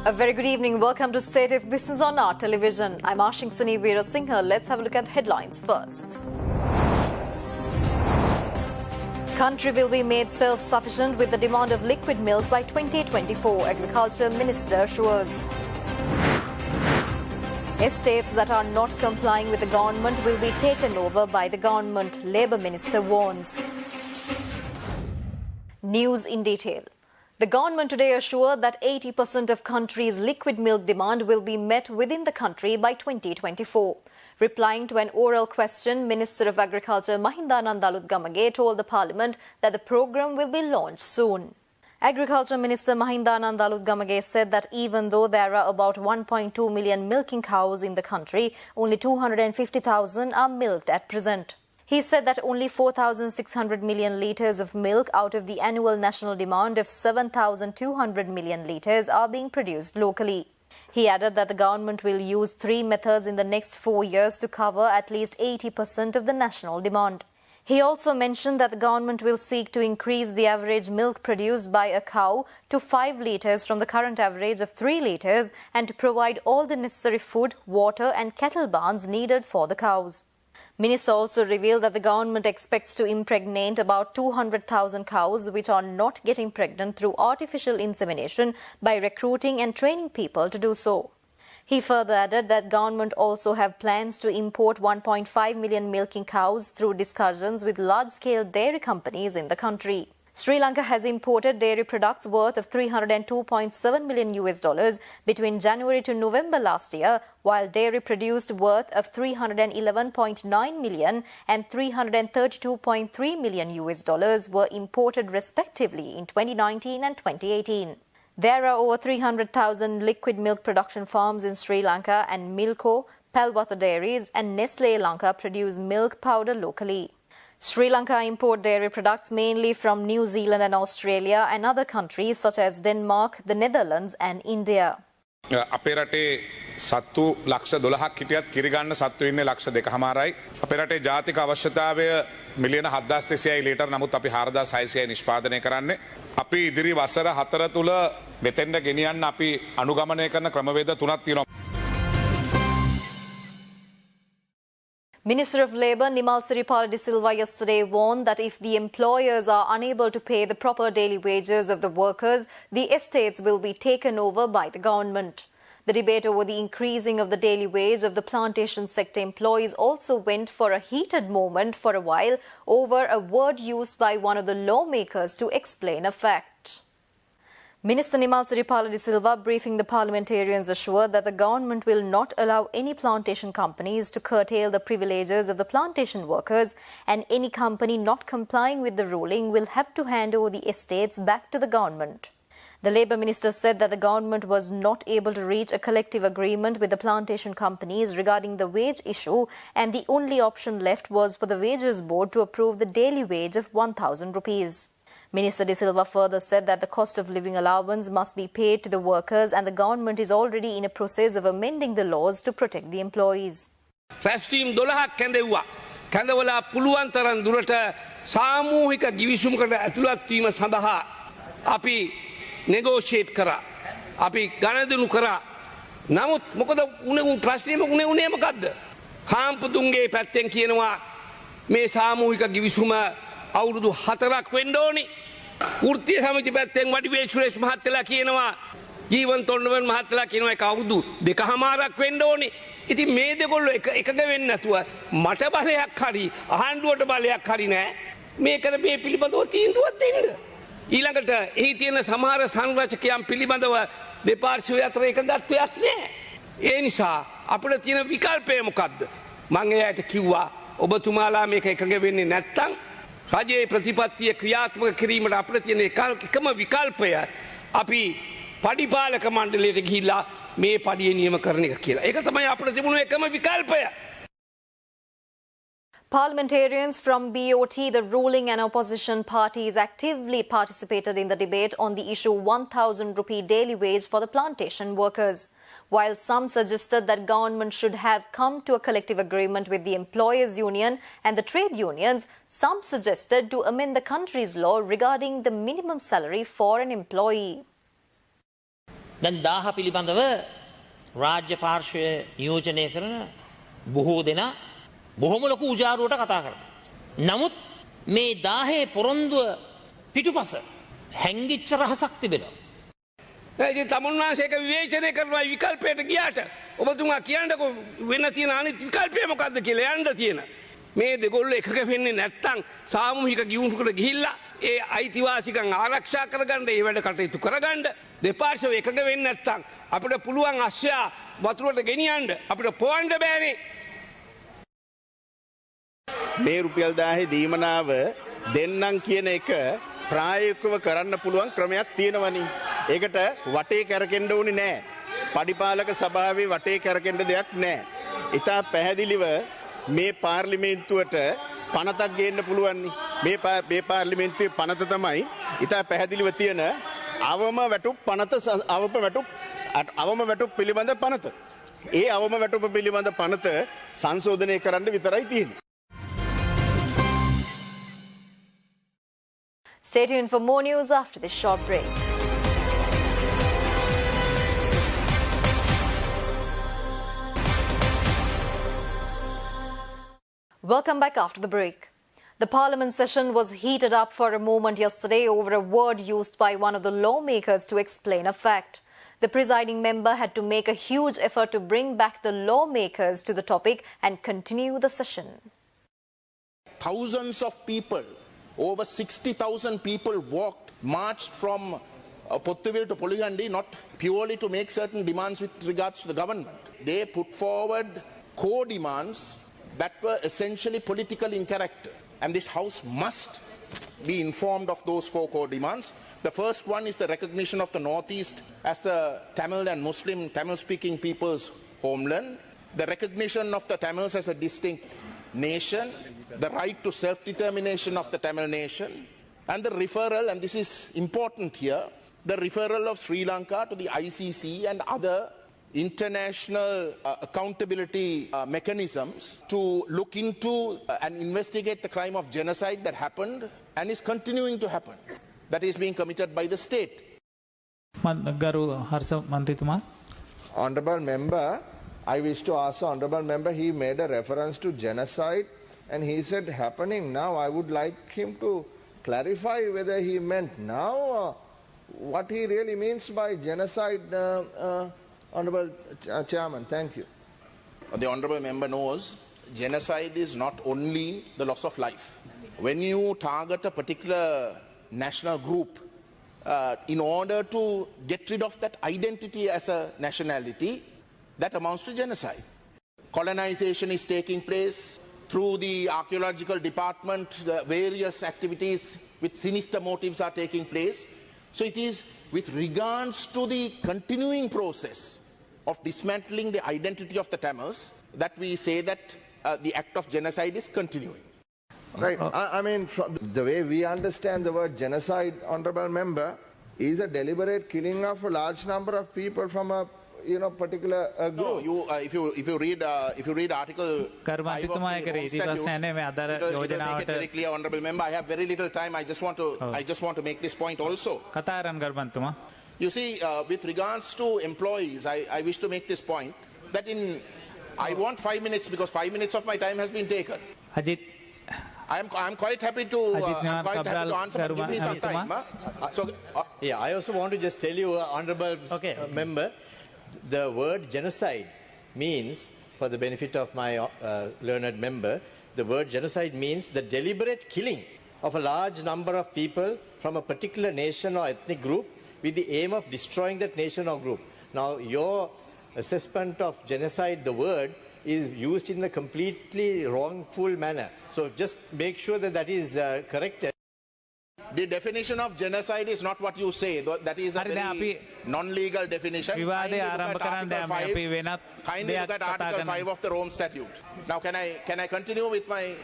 A very good evening. Welcome to State of Business on our television. I'm Ashingsani Veerasinghe. Let's have a look at the headlines first. Country will be made self-sufficient with the demand of liquid milk by 2024, Agriculture Minister assures. Estates that are not complying with the government will be taken over by the government, Labour Minister warns. News in detail. The government today assured that 80% of country's liquid milk demand will be met within the country by 2024. Replying to an oral question, Minister of Agriculture Mahindananda Aluthgamage told the Parliament that the programme will be launched soon. Agriculture Minister Mahindananda Aluthgamage said that even though there are about 1.2 million milking cows in the country, only 250,000 are milked at present. He said that only 4,600 million litres of milk out of the annual national demand of 7,200 million litres are being produced locally. He added that the government will use 3 methods in the next 4 years to cover at least 80% of the national demand. He also mentioned that the government will seek to increase the average milk produced by a cow to 5 litres from the current average of 3 litres and to provide all the necessary food, water and cattle barns needed for the cows. Minister also revealed that the government expects to impregnate about 200,000 cows which are not getting pregnant through artificial insemination by recruiting and training people to do so. He further added that government also have plans to import 1.5 million milking cows through discussions with large-scale dairy companies in the country. Sri Lanka has imported dairy products worth of $302.7 million between January to November last year, while dairy produced worth of $311.9 million and $332.3 million were imported respectively in 2019 and 2018. There are over 300,000 liquid milk production farms in Sri Lanka, and Milko, Palwatha Dairies and Nestle Lanka produce milk powder locally. Sri Lanka import dairy products mainly from New Zealand and Australia and other countries such as Denmark, the Netherlands and India. අපේ රටේ සත්තු ලක්ෂ 12ක් හිටියත් කිරි ගන්න සත්තු ඉන්නේ ලක්ෂ 2කමාරයි. අපේ රටේ ජාතික අවශ්‍යතාවය මිලියන 7200යි ලීටර්, නමුත් අපි 4600යි නිෂ්පාදනය කරන්නේ. අපි ඉදිරි වසර 4 තුල මෙතෙන්ට ගෙනියන්න අපි අනුගමනය කරන ක්‍රමවේද 3ක් තියෙනවා. Minister of Labour Nimal Siripala de Silva yesterday warned that if the employers are unable to pay the proper daily wages of the workers, the estates will be taken over by the government. The debate over the increasing of the daily wage of the plantation sector employees also went for a heated moment for a while over a word used by one of the lawmakers to explain a fact. Minister Nimal Siripala de Silva, briefing the parliamentarians, assured that the government will not allow any plantation companies to curtail the privileges of the plantation workers, and any company not complying with the ruling will have to hand over the estates back to the government. The Labour Minister said that the government was not able to reach a collective agreement with the plantation companies regarding the wage issue, and the only option left was for the Wages Board to approve the daily wage of 1,000 rupees. Minister De Silva further said that the cost of living allowance must be paid to the workers, and the government is already in a process of amending the laws to protect the employees. රැස්වීම් 12ක් කැඳෙව්වා. කැඳවලා පුළුවන් තරම් දුරට සාමූහික ගිවිසුමකට ඇතුළත් වීම සඳහා අපි නෙගෝෂিয়েට් කරා. අපි ගණදෙනු කරා. නමුත් මොකද ප්‍රශ්නේ උනේ මොකද්ද? කාම්පතුන්ගේ පැත්තෙන් කියනවා මේ සාමූහික ගිවිසුම අවුරුදු 4ක් වෙන්න ඕනි. වෘත්තීය සමිති පැත්තෙන් වඩිවේ සුරේෂ් මහත්තයලා කියනවා, ජීවන් තොණ්ඩමන් මහත්තයලා කියනවා ඒක අවුරුදු 2කමාරක් වෙන්න ඕනි. ඉතින් මේ දෙකොල්ලෝ එකග වෙන්නේ නැතුව මට බලයක් හරි ආණ්ඩුවට බලයක් හරි නැහැ. මේකට මේ පිළිබඳව තීන්දුවක් දෙන්න. ඊළඟට එහි තියෙන සමහර සංරචකයන් පිළිබඳව දෙපාර්ශ්වය අතර එකගත්වයක් නැහැ. ඒ නිසා අපිට තියෙන විකල්පය මොකද්ද? මම එයාට කිව්වා ඔබතුමාලා මේක එකග වෙන්නේ නැත්තම් රජයේ ප්‍රතිපත්තිය ක්‍රියාත්මක කිරීමට අපිට තියෙන එකම විකල්පය අපි පඩිපාලක මණ්ඩලයට ගිහිල්ලා මේ පඩිය නියම කරන එක කියලා. ඒක තමයි අපිට තිබුණු එකම විකල්පය. Parliamentarians from BOT, the ruling and opposition parties, actively participated in the debate on the issue 1,000 rupee daily wage for the plantation workers. While some suggested that government should have come to a collective agreement with the employers' union and the trade unions, some suggested to amend the country's law regarding the minimum salary for an employee. දැන් 1000 පිළිබඳව රාජ්‍ය පාර්ශ්වය නියෝජනය කරන බොහෝ දෙනා බොහොම ලොකු උජාරුවට කතා කරනවා. නමුත් මේ 1000 පොරොන්දුව පිටුපස හැංගිච්ච රහසක් තිබෙනවා. ඉතින් තමුන්නාසේක විවේචනය කරනවා විකල්පයට ගියාට ඔබතුමා කියන්නකෝ වෙන තියෙන අනිත් විකල්පය මොකද්ද කියලා යන්න තියෙන. මේ දෙගොල්ලෝ එකක වෙන්නේ නැත්තම් සාමූහික ගිවිසුමකට ගිහිල්ලා ඒ අයිතිවාසිකම් ආරක්ෂා කරගන්න ඒ වැඩ කටයුතු කරගන්න දෙපාර්ශ්ව එකක වෙන්නේ නැත්තම් අපිට පුළුවන් අශ්වයා වතුරට ගෙනියන්න අපිට පොවන්න බෑනේ. මේ රුපියල් 1000 දීමනාව දෙන්නම් කියන එක ප්‍රායෝගිකව කරන්න පුළුවන් ක්‍රමයක් තියෙනවනේ. ඒකට වටේ කැරකෙන්න ඕනේ නැහැ. පඩිපාලක සභාවේ වටේ කැරකෙන්න දෙයක් නැහැ. ඉතා පැහැදිලිව මේ පාර්ලිමේන්තුවට පනතක් ගේන්න පුළුවන්. මේ පාර්ලිමේන්තුවේ පනත තමයි ඉතා පැහැදිලිව තියෙන අවම වැටුප් පනත අවම වැටුප් පිළිබඳ පනත. ඒ අවම වැටුප පිළිබඳ පනත සංශෝධනය කරන්න විතරයි තියෙන්නේ. Stay tuned for more news after this short break. Welcome back after the break. The Parliament session was heated up for a moment yesterday over a word used by one of the lawmakers to explain a fact. The presiding member had to make a huge effort to bring back the lawmakers to the topic and continue the session. Thousands of people, over 60,000 people marched from Potthuville to Polygandi, not purely to make certain demands with regards to the government. They put forward core demands that were essentially political in character. And this House must be informed of those 4 core demands. The first one is the recognition of the Northeast as the Tamil and Muslim Tamil-speaking people's homeland, the recognition of the Tamils as a distinct nation, the right to self-determination of the Tamil nation, and the referral, and this is important here, the referral of Sri Lanka to the ICC and other international accountability mechanisms to look into and investigate the crime of genocide that happened and is continuing to happen, that is being committed by the state. Honorable member, I wish to ask the honorable member, he made a reference to genocide and he said happening now. I would like him to clarify whether he meant now or what he really means by genocide. Honorable Chairman, thank you. The honorable member knows genocide is not only the loss of life. When you target a particular national group in order to get rid of that identity as a nationality, that amounts to genocide. Colonization is taking place through the archaeological department, various activities with sinister motives are taking place. So it is with regards to the continuing process of dismantling the identity of the Tamils that we say that the act of genocide is continuing. Right. I mean, from the way we understand the word genocide, honorable member, is a deliberate killing of a large number of people from a particular group. No, if you read Article 5 of the Home Statute, it will make it very clear, honorable member. I have very little time. I just want to make this point also. You see, with regards to employees, I wish to make this point that I want 5 minutes because 5 minutes of my time has been taken. I'm quite happy to answer, but give me some time. Yeah, I also want to just tell you, honorable member, the word genocide means, for the benefit of my learned member, the word genocide means the deliberate killing of a large number of people from a particular nation or ethnic group with the aim of destroying that nation or group. Now, your assessment of genocide, the word, is used in a completely wrongful manner. So just make sure that that is corrected. The definition of genocide is not what you say. That is a very non-legal definition. Kindly look at Article 5 of the Rome Statute. Now, can I continue with my...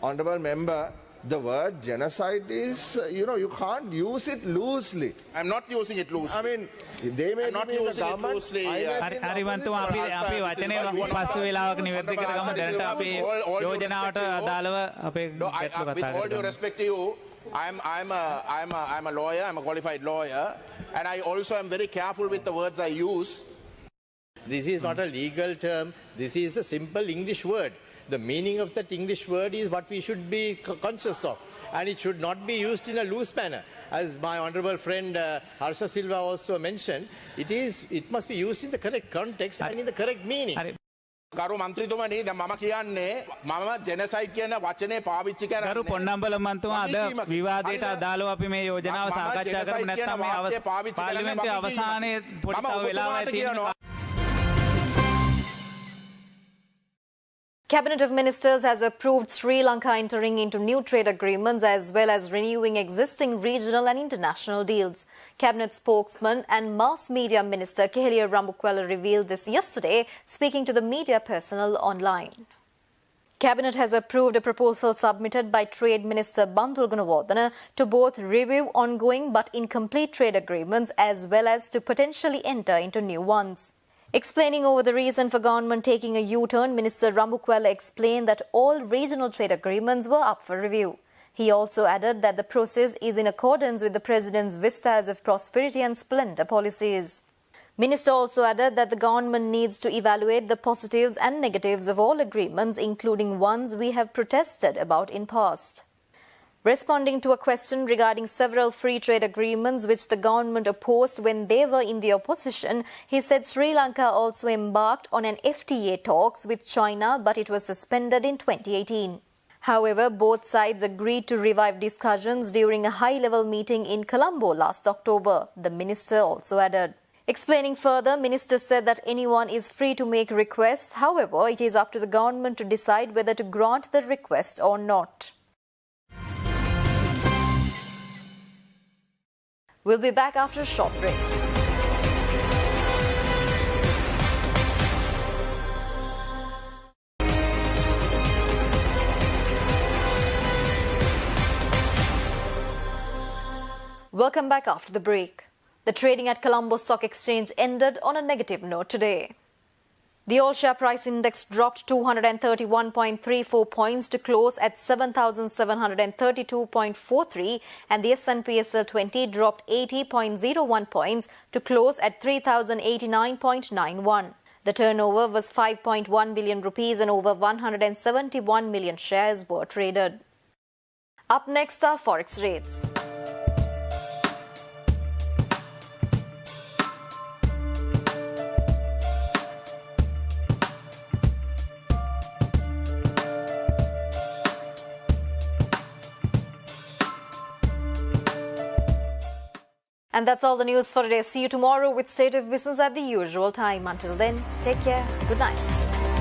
Honorable member, the word genocide is, you can't use it loosely. I'm not using it loosely. I mean, they may I'm not be in the using it government. loosely. I was in the හරිවන්තුම opposition. අපි වචනේ පසු වෙලාවක නිවැරදි කරගමු. දැනට අපි යෝජනාවට අදාළව අපේ No, ගැටලු with කතා all due කරමු. respect to you, I'm a lawyer, I'm a qualified lawyer, and I also am very careful with the words I use. This is not a legal term. This is a simple English word. The meaning of that English word is what we should be conscious of. And it should not be used in a loose manner. As my honourable friend Harsha Silva also mentioned, it must be used in the correct context and in the correct meaning. ගරු මන්ත්‍රීතුමනි දැන් මම කියන්නේ මම ජෙනසයිඩ් කියන වචනේ පාවිච්චි කරන්නේ ගරු පොන්නම්බල මන්තුමා අද විවාදයට අදාළව අපි මේ යෝජනාව සාකච්ඡා කරමු නැත්නම් මේ පාර්ලිමේන්තුවේ අවසානයේ පොඩි තව වෙලාවක් තියෙනවා. Cabinet of Ministers has approved Sri Lanka entering into new trade agreements as well as renewing existing regional and international deals. Cabinet spokesman and mass media minister Keheliya Rambukwala revealed this yesterday, speaking to the media personnel online. Cabinet has approved a proposal submitted by Trade Minister Bandul Gunawardena to both review ongoing but incomplete trade agreements as well as to potentially enter into new ones. Explaining over the reason for government taking a U-turn, Minister Rambukwala explained that all regional trade agreements were up for review. He also added that the process is in accordance with the President's vistas of prosperity and splendor policies. Minister also added that the government needs to evaluate the positives and negatives of all agreements, including ones we have protested about in past. Responding to a question regarding several free trade agreements which the government opposed when they were in the opposition, he said Sri Lanka also embarked on an FTA talks with China, but it was suspended in 2018. However, both sides agreed to revive discussions during a high-level meeting in Colombo last October, the minister also added. Explaining further, minister said that anyone is free to make requests. However, it is up to the government to decide whether to grant the request or not. We'll be back after a short break. Welcome back after the break. The trading at Colombo Stock Exchange ended on a negative note today. The all-share price index dropped 231.34 points to close at 7,732.43 and the S&P SL 20 dropped 80.01 points to close at 3,089.91. The turnover was 5.1 billion rupees and over 171 million shares were traded. Up next are forex rates. And that's all the news for today. See you tomorrow with State of Business at the usual time. Until then, take care. Good night.